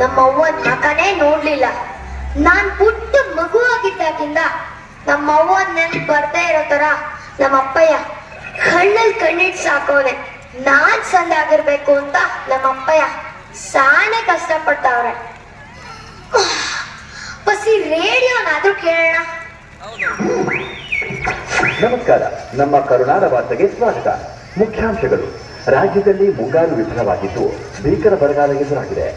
ನಮ್ಮ ಅವ್ವನ ಮಗನೇ ನೋಡ್ಲಿಲ್ಲ. ನಾನ್ ಪುಟ್ಟ ಮಗುವಾಗಿದ್ದಾಗಿಂದ ನಮ್ಮ ಅವ್ವನ ನೆನ್ಪು ಬರ್ದೇ ಇರೋ ತರ ನಮ್ಮ ಅಪ್ಪಯ್ಯ ಕಣ್ಣಲ್ಲಿ ಕಣ್ಣಿಟ್ಟು ಸಾಕೋನೆ. ನಾನ್ ಸಂದಾಗಿರ್ಬೇಕು ಅಂತ ನಮ್ಮ ಅಪ್ಪಯ್ಯ ಸಾನೆ ಕಷ್ಟಪಡ್ತಾವ್ರೆ. ಬಸ್ಸಿ ರೇಡಿಯೋನಾದ್ರೂ ಕೇಳೋಣ. ನಮಸ್ಕಾರ, ನಮ್ಮ ಕರುನಾಡ ವಾರ್ತೆಗೆ ಸ್ವಾಗತ. ಮುಖ್ಯಾಂಶಗಳು: ರಾಜ್ಯದಲ್ಲಿ ಮುಂಗಾರು ವಿಫಲವಾಗಿದ್ದು ಭೀಕರ ಬರಗಾಲ ಎದುರಾಗಿದೆ.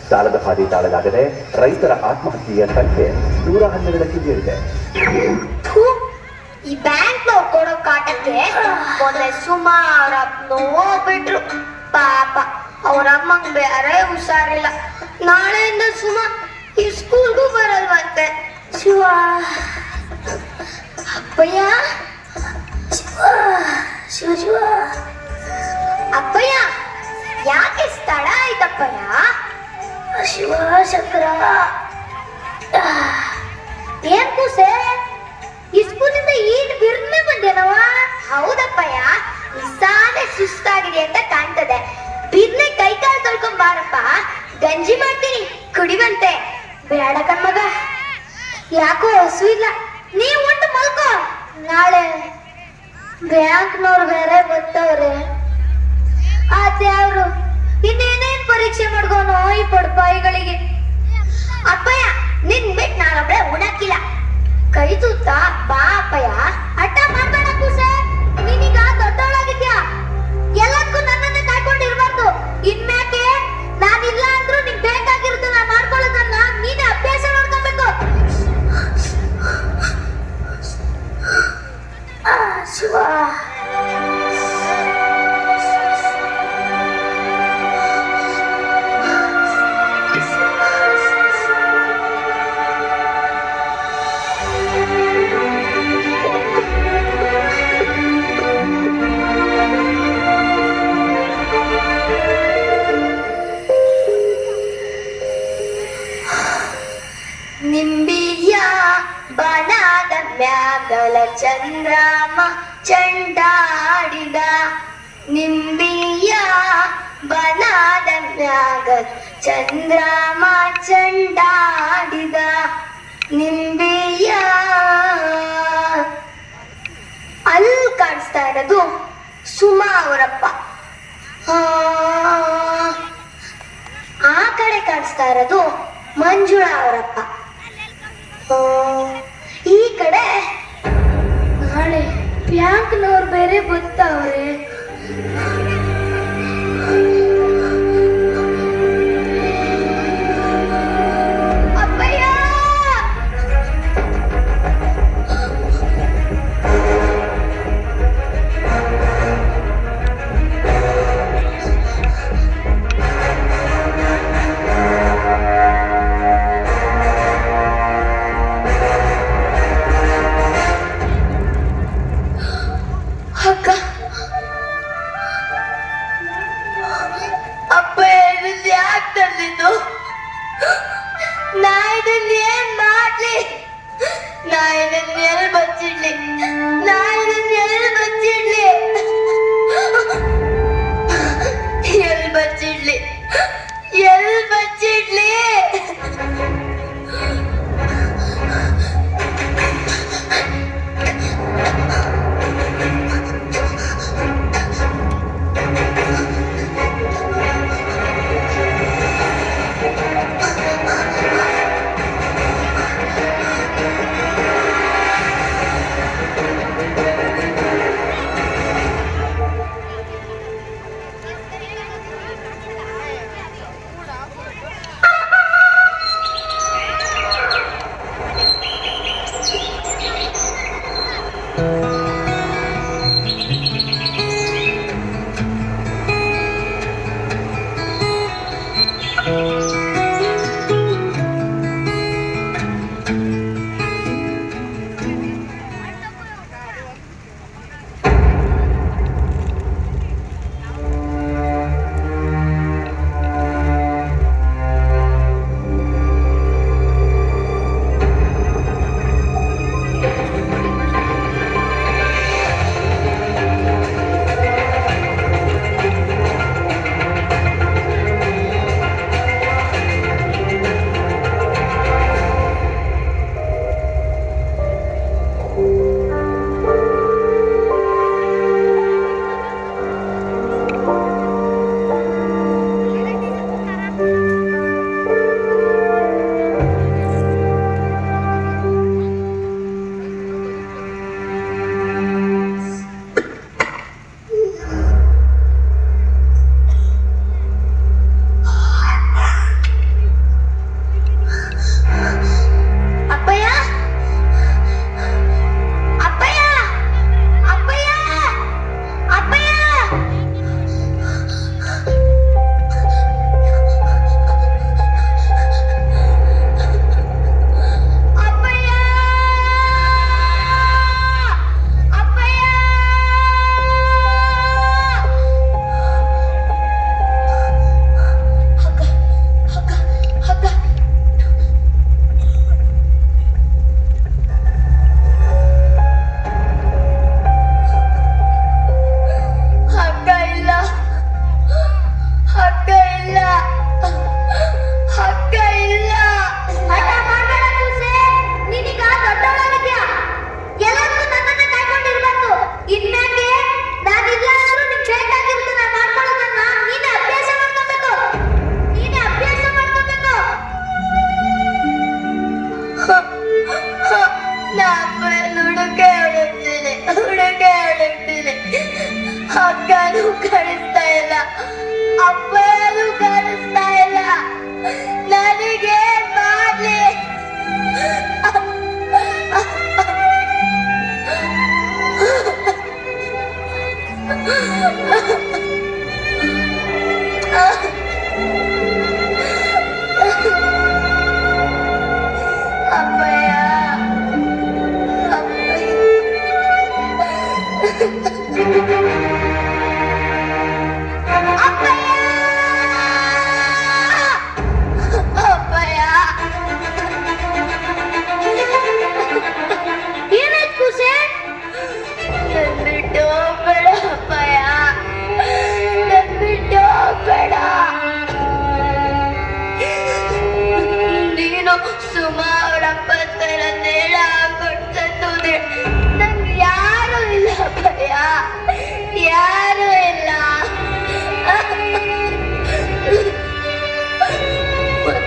ಸಾಲದ ಹಾದಿ ತಾಳಲಾಗದೆ ರೈತರ ಆತ್ಮಹತ್ಯೆಯ ಸಂಖ್ಯೆ 112ಕ್ಕೆ ಏರಿದೆ. ಈ ಬ್ಯಾಂಕ್ನವ್ರು ಕೊಡೋ ಕಾಟಕ್ಕೆ ಮೊನ್ನೆ ಸುಮಾರು ನೋಡ್ಬಿಟ್ರು. ಪಾಪ ಅವ್ರ ಅಮ್ಮಂಗ್ ಬೇರೆ ಹುಷಾರಿಲ್ಲ. ನಾಳೆಯಿಂದ ಸುಮಾ ಈ ಸ್ಕೂಲ್ಗೂ ಬರಲ್ವಂತೆ. ಶಿವ ಅಪ್ಪಯ್ಯ, ಶಿವ ಶಿವ ಅಪ್ಪಯ್ಯ, ಯಾಕೆ ಸ್ಥಳ ಆಯ್ತಪ್ಪಯ್ಯ? ಶಿವ ಶಂಕರ, ಏನ್ ಕೂಸೆ ಈ ಸ್ಕೂಲಿಂದ ಈಗ ಬಿರ್ನೆ ಬಂದೇನವ? ಹೌದಪ್ಪಯ್ಯ, ಸಾನೆ ಸುಸ್ತಾಗಿದೆ ಅಂತ ಕಾಣ್ತದೆ. ಬಿರ್ನೆ ಕೈ ಕಾಲು ತೊಳ್ಕೊಂಡ್ ಬಾರಪ್ಪ, ಗಂಜಿ ಮಾಡ್ತೀನಿ ಕುಡಿವಂತೆ. ಬೇಡ ಕಣ್ಮಗ, ಯಾಕೋ ಹಸು ಇಲ್ಲ. ನೀವ್ ಉಂಟು ಮಲ್ಕೋ. ನಾಳೆ ಬ್ಯಾಂಕ್ನವ್ರು ಬೇರೆ ಬರ್ತಾವ್ರೆ. ಆದ್ರೆ ಅವರು ಇನ್ನೇನೇನ್ ಪರೀಕ್ಷೆ ಮಾಡ್ಕೋನೋ ಈ ಪಡ್ಪಾಯಿಗಳಿಗೆ. ಅಪ್ಪಯ್ಯ, ನಿನ್ ಬಿಟ್ಟು ನಾನೊಬ್ಳೆ ಉಣಕ್ಕಿಲ್ಲ. ಕೈ ತೂತ ಬಾ ಅಪ್ಪಯ್ಯ. ಹಠ ಮಾಡ್ಬೇಡ ಕೂಸೆ, ನೀನೀಗ ದೊಡ್ಡವಳಾಗಿದ್ಯಾ. ಎಲ್ಲದಕ್ಕೂ ನನ್ನನ್ನೇ ಕಾಯ್ಕೊಂಡಿರ್ಬಾರ್ದು. ಇನ್ಮ್ಯಾಕೆ ನಾನಿಲ್ಲ ಅಂದ್ರೂ ನಿಂಗ್ ಬೇಕಾಗಿರೋದು ನಾ ಮಾಡ್ಕೊಳ್ಳೋದನ್ನ ನೀನೇ ಅಭ್ಯಾಸ ಮಾಡ್ಕೊಬೇಕು. ಶಿವ ನಿಂಬಿಯ ಬಣದ ಮ್ಯಾಗಲ ಚಂದ್ರಮ ಚಂಡಾಡಿದ. ನಿಂಬಿಯ ಬಣದ ಮ್ಯಾಗಲ ಚಂದ್ರಮ ಚಂಡಾಡಿದ. ನಿಂಬಿಯ ಅಲ್ಲಿ ಕಾಣಿಸ್ತಾ ಇರೋದು ಸುಮಾ ಅವರಪ್ಪ. ಆ ಕಡೆ ಕಾಣಿಸ್ತಾ ಇರೋದು ಮಂಜುಳಾ ಅವರಪ್ಪ. ಈ ಕಡೆ ನಾಳೆ ಬ್ಯಾಂಕ್ನವ್ರು ಬೇರೆ ಬರ್ತಾವ್ರೆ. ಅಪ್ಪಯ್ಯ, ಅಕ್ಕ, ಅಪ್ಪ ಇದನ್ನ ಯಾಕೆ ತಂದಿದ್ದು? ನಾ ಇದನ್ನ ಏನ್ ಮಾಡ್ಲಿ? ನಾ ಇದನ್ನ ಎಲ್ಲಿ ಬಚ್ಚಿಡ್ಲಿ? ನಾ ಇದನ್ನ ಎಲ್ಲಿ ಬಚ್ಚಿಡ್ಲಿ? ಎಲ್ಲಿ ಬಚ್ಚಿಡ್ಲಿ? ಎಲ್ಲಿ ಬಚ್ಚಿಡ್ಲಿ?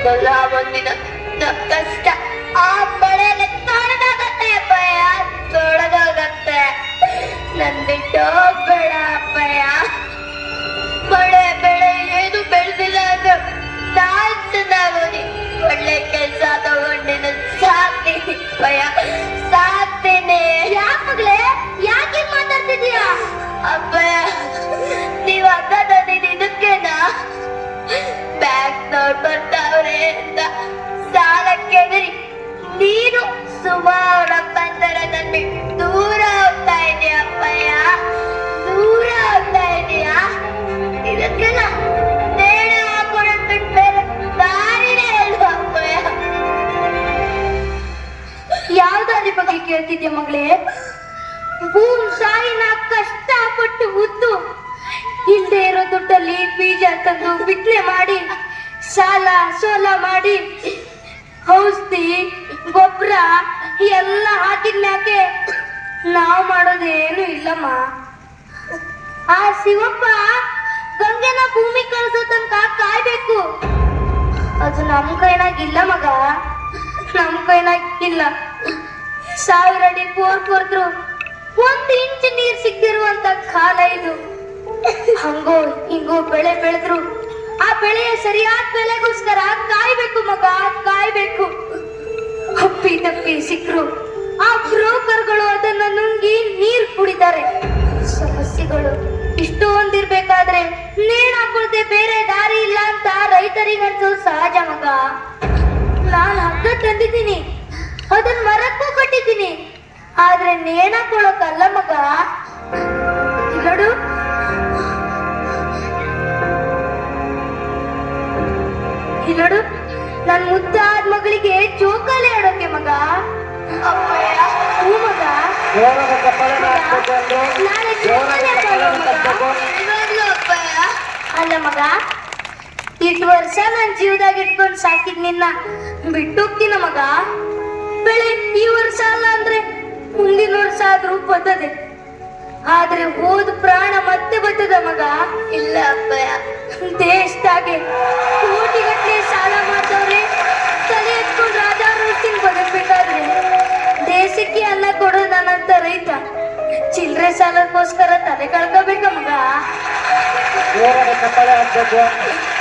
ಒಂದಲ್ಲ ಒಂದಿನ ನಮ್ ಕಷ್ಟ ಆ ಮಳೆಯಲ್ಲಿ ತೊಳೆದೋಗತ್ತೆ ಅಪ್ಪಯ್ಯ, ತೊಳೆದೋಗತ್ತೆ. ನನ್ ಬಿಟ್ಟು ಹೋಗ್ಬೇಡ ಅಪ್ಪಯ್ಯ. ಮಳೆ ಬೆಳೆ ಏನು ಬೆಳೆದಿಲ್ಲ ಅಂದ್ರೆ ನಾನ್ ಚೆನ್ನಾಗೋದಿ ಒಳ್ಳೆ ಕೆಲ್ಸ ತಗೊಂಡಿನ ಸಾಕ್ತೀನಿ ಅಪ್ಪಯ್ಯ, ಸಾಕ್ತೀನಿ. ಯಾಕಲೇ ಯಾಕೆ ಮಾತಾಡ್ತಿದೀಯ ಅಪ್ಪಯ್ಯ? ನೀವ್ ಅಕ್ಕ ತಂದಿದ್ ಇದಕ್ಕೇನಾ? ಬ್ಯಾಂಕ್ನವ್ರು ಬರ್ತಾವ್ರೆ ಅಂತ ಸಾಲಕ್ಕೆ ಎದುರಿ ನೀನು ಸುಮಾರು ಬಂದರ ನನ್ ಬಿಟ್ಟು ದೂರ ಹೋಗ್ತಾ ಇದೀಯ ಅಪ್ಪಯ್ಯ, ದೂರ ಹೋಗ್ತಾ ಇದೀಯ. ಇದಕ್ಕೆಲ್ಲ ನೇಣ ಹಾಕೊಳ್ಳೋದ್ ಬಿಟ್ಟು ಬೇರೆ ದಾರಿನೇ ಅಲ್ವಾ ಅಪ್ಪಯ್ಯ? ಯಾವ್ದಾರಿ ಬಗ್ಗೆ ಕೇಳ್ತಿದ್ಯ ಮಗಳೇ? ಭೂಮ್ ಸಾಯಿನ ಕಷ್ಟಪಟ್ಟು ಉದ್ದು ಇಲ್ದೇ ಇರೋ ದುಡ್ಡಲ್ಲಿ ಬೀಜ ತಂದು ಬಿತ್ತನೆ ಮಾಡಿ ಸಾಲ ಸೋಲ ಮಾಡಿ ಔಷಧಿ ಗೊಬ್ಬರ ಎಲ್ಲ ಹಾಕಿದ್ಮ್ಯಾಕೆ ನಾವ್ ಮಾಡೋದೇನು ಇಲ್ಲಮ್ಮ. ಆ ಶಿವಪ್ಪ ಗಂಗೆನ ಭೂಮಿ ಕಳ್ಸೋ ತನಕ ಕಾಯ್ಬೇಕು. ಅದು ನಮ್ ಕೈನಾಗಿಲ್ಲ ಮಗ, ನಮ್ ಕೈನಾಗಿಲ್ಲ. 1000 ಅಡಿ ಬೋರ್ ಕೊರ್ದ್ರು 1 ಇಂಚ್ ನೀರ್ ಸಿಕ್ತಿರುವಂತ ಕಾಲ ಇದು. ಹಂಗೋ ಹಿಂಗೋ ಬೆಳೆ ಬೆಳೆದ್ರು ಆ ಬೆಳೆಯ ಸರಿಯಾದ ಬೆಲೆಗೋಸ್ಕರ ಕಾಯ್ಬೇಕು ಮಗ, ಕಾಯ್ಬೇಕು. ಹಪ್ಪಿ ತಪ್ಪಿ ಸಿಕ್ರು ಆ ಬ್ರೋಕರ್ಗಳು ಅದನ್ನ ನುಂಗಿ ನೀರ್ ಕುಡಿತಾರೆ. ಸಮಸ್ಯೆಗಳು ಇಷ್ಟೊಂದಿರ್ಬೇಕಾದ್ರೆ ನೇಣ್ ಹಾಕೊಳ್ದೆ ಬೇರೆ ದಾರಿ ಇಲ್ಲ ಅಂತ ರೈತರಿಗಂತೂ ಸಹಜ ಮಗ. ನಾನ್ ಹಗ್ಗ ತಂದಿದ್ದೀನಿ, ಅದನ್ನ ಮರಕ್ಕೂ ಕಟ್ಟಿದ್ದೀನಿ, ಆದ್ರೆ ನೇಣ್ ಹಾಕೊಳಕ್ಕಲ್ಲ ಮಗ. ನೋಡು ನೋಡು, ನನ್ ಮುದ್ದಾದ ಮಗಳಿಗೆ ಜೋಕಾಲಿ ಆಡೋಕೆ ಮಗ. ಅಪ್ಪಯ್ಯ ಹೂ ಮಗ, ನಾಳೆ ಜೋಕಾಲಿ ಆಡೋಣ ಮಗ. ಅಪ್ಪಯ್ಯ ಅಲ್ಲ ಮಗ, ಇಷ್ಟು ವರ್ಷ ನನ್ ಜೀವದಾಗ ಇಟ್ಕೊಂಡು ಸಾಕಿದ್ ನಿನ್ನ ಬಿಟ್ಟು ಹೋಗ್ತೀನ ಮಗ. ಬೆಳೆ ಈ ವರ್ಷ ಅಲ್ಲ ಅಂದ್ರೆ ಮುಂದಿನ ವರ್ಷ ಆದ್ರೂ ಬರ್ತದೆ, ಆದ್ರೆ ಹೋದ ಪ್ರಾಣ ಮತ್ತೆ ಬರ್ತದ ಮಗ. ಇಲ್ಲ ಅಪ್ಪಯ್ಯ, ದೇಶದಾಗೆ ಕೋಟಿಗಟ್ಟಲೆ ಸಾಲ ಮಾಡ್ದವ್ರೆ ತಲೆ ಎತ್ಕೊಂಡು ರಾಜಾರೋಷಿನ್ ಬದುಕ್ಬೇಕಾದ್ರೆ ದೇಶಕ್ಕೆ ಅನ್ನ ಕೊಡೋ ನಾನಂತ ರೈತ ಚಿಲ್ಲರೆ ಸಾಲಕ್ಕೋಸ್ಕರ ತಲೆ ಕಳ್ಕೋಬೇಕ ಮಗ.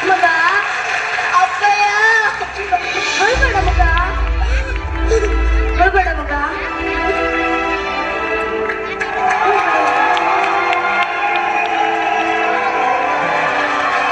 ಮಗ